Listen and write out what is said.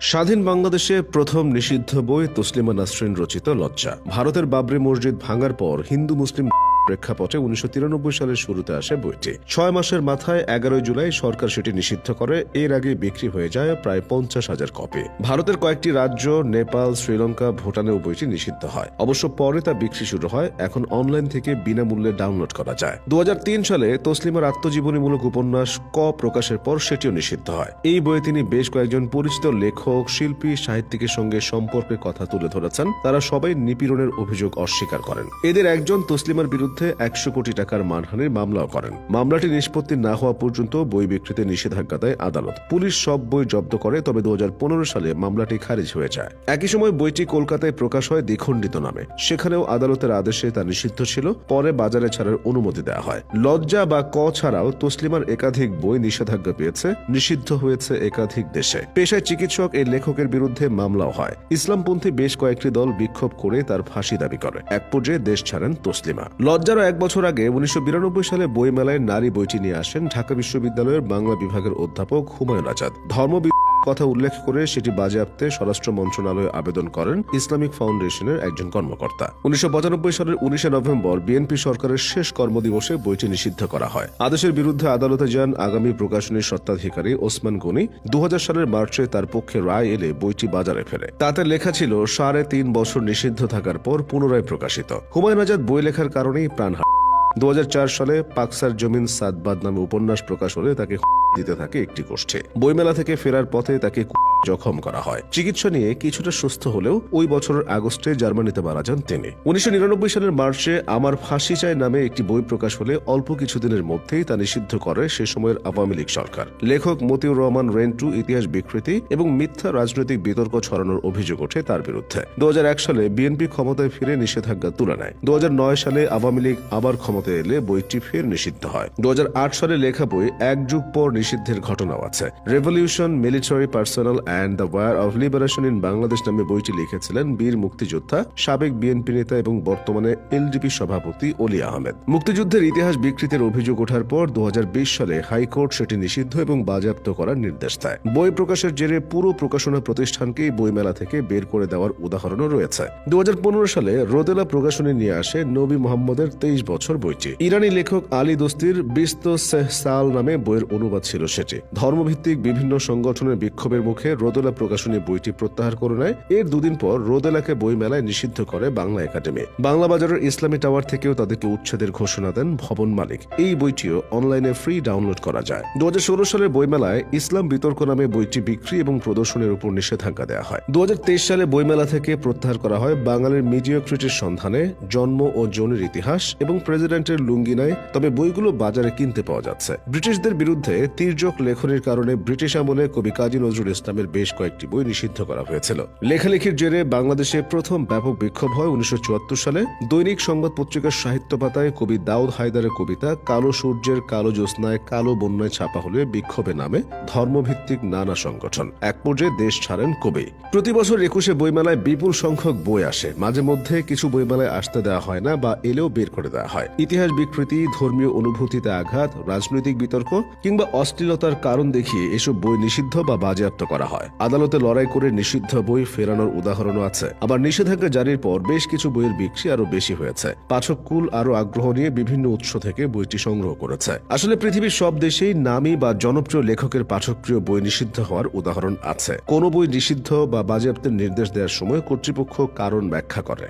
স্বাধীন বাংলাদেশে প্রথম নিষিদ্ধ বই তসলিমা নাসরিন রচিত লজ্জা। ভারতের বাবরি মসজিদ ভাঙার পর হিন্দু মুসলিম প্রেক্ষাপটে 1993 সালের শুরুতে আসে বইটি। 6 মাসের মাথায় 11 জুলাই সরকার সেটি নিষিদ্ধ করে। এর আগে বিক্রি হয়ে যায় প্রায় 50,000 কপি। ভারতের কয়েকটি রাজ্য, নেপাল, শ্রীলঙ্কা, ভুটানেও বইটি নিষিদ্ধ হয়। অবশ্য পরে তা বিক্রি শুরু হয়। এখন অনলাইন থেকে বিনামূল্যে ডাউনলোড করা যায়। 2003 সালে তসলিমার আত্মজীবনীমূলক উপন্যাস ক প্রকাশের পর সেটিও নিষিদ্ধ হয়। এই বইয়ে তিনি বেশ কয়েকজন পরিচিত লেখক, শিল্পী, সাহিত্যিকের সঙ্গে সম্পর্কের কথা তুলে ধরেছেন। তারা সবাই নিপীড়নের অভিযোগ অস্বীকার করেন। এদের একজন তসলিমার বিরুদ্ধে 100 কোটি টাকার মানহানির মামলাও করেন। মামলাটি নিষ্পত্তি না হওয়া পর্যন্ত বই বিক্রিতে নিষেধাজ্ঞা দেয় আদালত। পুলিশ সব বই জব্দ করে, তবে 2015 সালে মামলাটি খারিজ হয়ে যায়। একই সময় বইটি কলকাতায় প্রকাশ হয় দ্বিখণ্ডিত নামে। সেখানেও আদালতের আদেশে তা নিষিদ্ধ ছিল। পরে বাজারে ছাড়ার অনুমতি দেওয়া হয়। লজ্জা বা ক ছাড়াও তসলিমার একাধিক বই নিষেধাজ্ঞা পেয়েছে, নিষিদ্ধ হয়েছে একাধিক দেশে। পেশায় চিকিৎসক এই লেখকের বিরুদ্ধে মামলাও হয়। ইসলামপন্থী বেশ কয়েকটি দল বিক্ষোভ করে তার ফাঁসি দাবি করে। এক পর্যায়ে দেশ ছাড়েন তসলিমা। লজ্জারও 1 বছর আগে 1992 সালে বইমেলায় নারী বইটি নিয়ে আসেন ঢাকা বিশ্ববিদ্যালয়ের বাংলা বিভাগের অধ্যাপক হুমায়ুন আজাদ। কথা উল্লেখ করে সেটি বাজেয়াপ্তে স্বরাষ্ট্র মন্ত্রণালয়ে আবেদন করেন ইসলামিক ফাউন্ডেশনের একজন কর্মকর্তা। 1995 সালের 19 নভেম্বর বিএনপি সরকারের শেষ কর্মদিবসে বইটি নিষিদ্ধ করা হয়। আদেশের বিরুদ্ধে আদালতে যান আগামী প্রকাশনীর স্বত্বাধিকারী ওসমান গনি। 2000 সালের মার্চে তার পক্ষে রায় এলে বইটি বাজারে ফেরে। তাতে লেখা ছিল 3.5 বছর নিষিদ্ধ থাকার পর পুনরায় প্রকাশিত। হুমায়ুন আজাদ বই লেখার কারণেই প্রাণ হারান। 2004 সালে পাকসার জমিন সাদবাদ নামে উপন্যাস প্রকাশ হলে তাকে দিতে থাকে একটি গোষ্ঠী। বইমেলা থেকে ফেরার পথে তাকে জখম করা হয়। চিকিৎসা নিয়ে কিছুটা সুস্থ হলেও ওই বছরের আগস্টে জার্মানিতে মারা যান তিনি। 1999 সালের মার্চে আমার ফাঁসি চাই নামে একটি বই প্রকাশ হলে অল্প কিছুদিনের মধ্যেই তা নিষিদ্ধ করে সে সময়ের আওয়ামী লীগ সরকার। লেখক মতিউর রহমান রেন্টু ইতিহাস বিকৃতি এবং মিথ্যা রাজনৈতিক বিতর্ক ছড়ানোর অভিযোগ ওঠে তার বিরুদ্ধে। 2001 সালে বিএনপি ক্ষমতায় ফিরে নিষেধাজ্ঞা তুলে নেয়। 2009 সালে আওয়ামী লীগ আবার ক্ষমতায় এলে বইটি ফের নিষিদ্ধ হয়। 2008 সালে লেখা বই এক যুগ পর নিষিদ্ধের ঘটনাও আছে। Revolution, military personal and the war of liberation in Bangladesh নামে বইটি লিখেছিলেন বীর মুক্তিযোদ্ধা, সাবেক বিএনপি নেতা এবং বর্তমানে এলডিপি সভাপতি অলি আহমেদ। মুক্তিযুদ্ধের ইতিহাস বিকৃতির অভিযোগ ওঠার পর 2020 সালে হাইকোর্ট সেটি নিষিদ্ধ এবং বাজেয়াপ্ত করার নির্দেশ দেয়। বই প্রকাশের জেরে পুরো প্রকাশনা প্রতিষ্ঠানকেই বইমেলা থেকে বের করে দেওয়ার উদাহরণও রয়েছে। 2015 সালে রোদেলা প্রকাশনী নিয়ে আসে নবী মোহাম্মদের 23 বছর বইটি। ইরানি লেখক আলী দোস্তির বিস্ত সেহসাল নামে বইয়ের অনুবাদ ছিল সেটি। ধর্মভিত্তিক বিভিন্ন সংগঠনের বিক্ষোভের মুখে রোদেলা প্রকাশনী বইটি প্রত্যাহার করে নেয়। এর 2 দিন পর রোদেলাকে বইমেলায় নিষিদ্ধ করে বাংলা একাডেমি। বাংলা বাজারের ইসলামী টাওয়ার থেকেও তাদেরকে উচ্ছেদের ঘোষণা দেন ভবন মালিক। এই বইটিও অনলাইনে ফ্রি ডাউনলোড করা যায়। 2016 সালের বইমেলায় ইসলাম বিতর্ক নামে বইটি বিক্রি এবং প্রদর্শনের উপর নিষেধাজ্ঞা দেওয়া হয়। 2023 সালে বইমেলা থেকে প্রত্যাহার করা হয় বাঙালির মিডিওক্রিটির সন্ধানে, জন্ম ও যৌনের ইতিহাস এবং প্রেসিডেন্টের লুঙ্গি নাই। তবে বইগুলো বাজারে কিনতে পাওয়া যাচ্ছে। ব্রিটিশদের বিরুদ্ধে তির্যক লেখনের কারণে ব্রিটিশ আমলে কবি কাজী নজরুল ইসলামের বেশ কয়েকটি বই নিষিদ্ধ করা হয়েছিল। লেখালেখির জেরে বাংলাদেশে প্রথম ব্যাপক বিক্ষোভ হয় 1974 সালে। দৈনিক সংবাদ পত্রিকার সাহিত্য পাতায় কবি দাউদ হায়দারের কবিতা কালো সূর্যের কালো জ্যোৎস্নায় কালো বন্যায় ছাপা হলে বিক্ষোভে নামে ধর্মভিত্তিক নানা সংগঠন। এক পর্যায়ে দেশ ছাড়েন কবি। প্রতি বছর 21শে বইমেলায় বিপুল সংখ্যক বই আসে। মাঝে মধ্যে কিছু বইমেলায় আসতে দেওয়া হয় না বা এলেও বের করে দেওয়া হয়। ইতিহাস বিকৃতি, ধর্মীয় অনুভূতিতে আঘাত, রাজনৈতিক বিতর্ক কিংবা অশ্লীলতার কারণ দেখিয়ে এসব বই নিষিদ্ধ বা বাজেয়াপ্ত করা হয়। আদালতে লড়াই করে নিষিদ্ধ বই ফেরানোর উদাহরণও আছে। আবার নিষেধাজ্ঞা জারির পর বেশ কিছু বইয়ের বিক্রি আরো বেশি হয়েছে। পাঠককুল আরো আগ্রহ নিয়ে বিভিন্ন উৎস থেকে বইটি সংগ্রহ করেছে। আসলে পৃথিবীর সব দেশেই নামী বা জনপ্রিয় লেখকের পাঠকপ্রিয় বই নিষিদ্ধ হওয়ার উদাহরণ আছে। কোনো বই নিষিদ্ধ বা বাজেয়াপ্তের নির্দেশ দেওয়ার সময় কর্তৃপক্ষ কারণ ব্যাখ্যা করে।